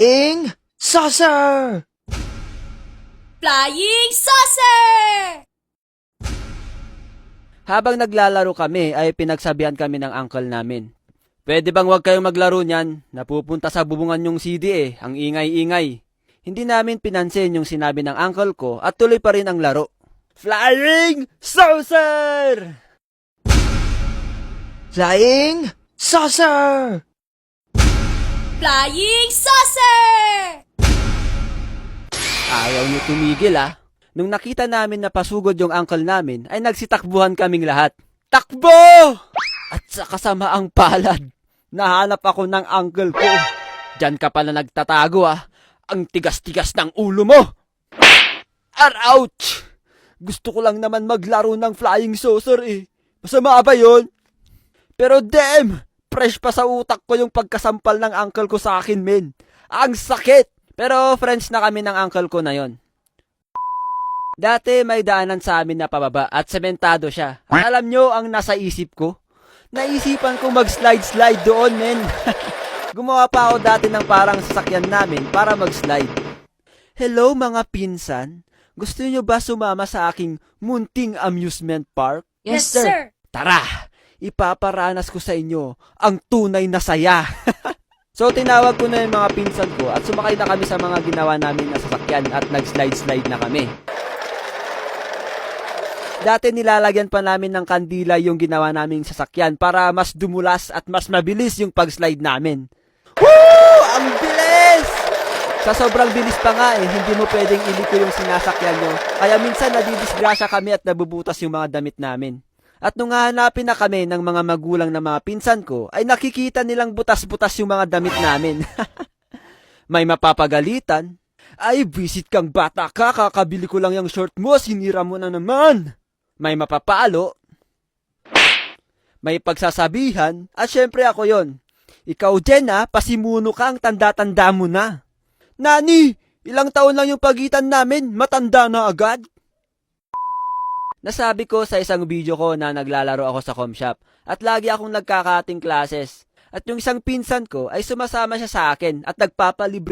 Flying saucer! Flying saucer! Habang naglalaro kami ay pinagsabihan kami ng uncle namin. Pwede bang huwag kayong maglaro niyan? Napupunta sa bubungan yung CD ang ingay-ingay. Hindi namin pinansin yung sinabi ng uncle ko at tuloy pa rin ang laro. Flying saucer! Flying saucer! Flying saucer! Ayaw niyo tumigil Nung nakita namin na pasugod yung uncle namin, ay nagsitakbuhan kaming lahat. Takbo! At sa kasamaang palad, nahanap ako ng uncle ko. Diyan ka pala nagtatago Ang tigas-tigas ng ulo mo! Ouch! Gusto ko lang naman maglaro ng flying saucer Masama ba yun? Pero damn! Fresh pa sa utak ko yung pagkasampal ng uncle ko sa akin, men. Ang sakit! Pero friends na kami ng uncle ko na yon. Dati may daanan sa amin na pababa at sementado siya. At alam nyo ang nasa isip ko? Naisipan ko mag-slide-slide doon, men. Gumawa pa ako dati ng parang sasakyan namin para mag-slide. Hello mga pinsan, gusto niyo ba sumama sa aking munting amusement park? Yes, sir. Tara, ipaparanas ko sa inyo ang tunay na saya. So tinawag ko na yung mga pinsan ko at sumakay na kami sa mga ginawa namin na sasakyan at nag-slide-slide na kami. Dati nilalagyan pa namin ng kandila yung ginawa naming sasakyan para mas dumulas at mas mabilis yung pag-slide namin. Woo! Ang bilis! Sa sobrang bilis pa nga hindi mo pwedeng iliko yung sinasakyan nyo. Kaya minsan nadidisgrasya kami at nabubutas yung mga damit namin. At nung hahanapin na kami ng mga magulang na mga pinsan ko, ay nakikita nilang butas-butas yung mga damit namin. May mapapagalitan. Ay, visit kang bata ka, kakabili ko lang yung short mo, sinira mo na naman. May mapapalo. May pagsasabihan, at syempre ako yon. Ikaw, Jen pasimuno ka, ang tanda-tanda mo na. Nani, ilang taon lang yung pagitan namin, matanda na agad. Nasabi ko sa isang video ko na naglalaro ako sa com shop at lagi akong nagkakating classes. At yung isang pinsan ko ay sumasama siya sa akin at nagpapalibre